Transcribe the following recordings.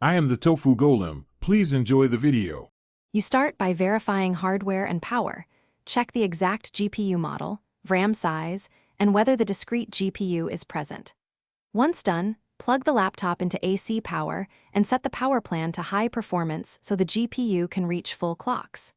I am the Tofu Golem. Please enjoy the video. You start by verifying hardware and power. Check the exact GPU model, RAM size, and whether the discrete GPU is present. Once done, plug the laptop into AC power and set the power plan to high performance so the GPU can reach full clocks.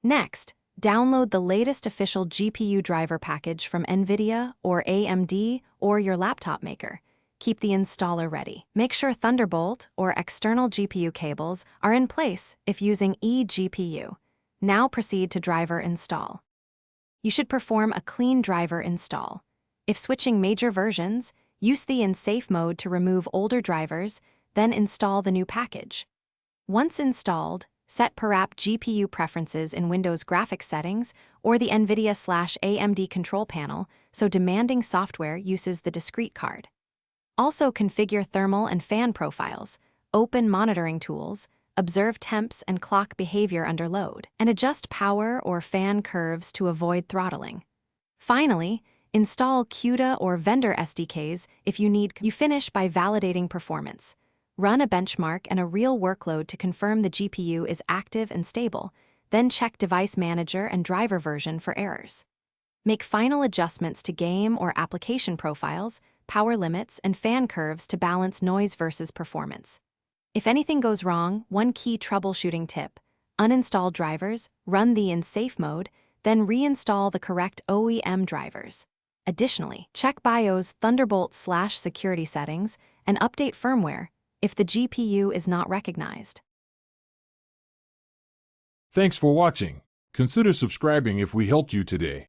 Next, download the latest official GPU driver package from NVIDIA or AMD or your laptop maker. Keep the installer ready. Make sure Thunderbolt or external GPU cables are in place if using eGPU. Now proceed to driver install. You should perform a clean driver install. If switching major versions, use the in safe mode to remove older drivers, then install the new package. Once installed, set per-app GPU preferences in Windows graphics settings or the NVIDIA/AMD control panel so demanding software uses the discrete card. Also configure thermal and fan profiles, open monitoring tools, observe temps and clock behavior under load, and adjust power or fan curves to avoid throttling. Finally, install CUDA or vendor SDKs if you need. You finish by validating performance. Run a benchmark and a real workload to confirm the GPU is active and stable, then check Device Manager and driver version for errors. Make final adjustments to game or application profiles, power limits, and fan curves to balance noise versus performance. If anything goes wrong, one key troubleshooting tip: uninstall drivers, run the in safe mode, then reinstall the correct OEM drivers. Additionally, check BIOS Thunderbolt/security settings and update firmware if the GPU is not recognized. Thanks for watching. Consider subscribing if we helped you today.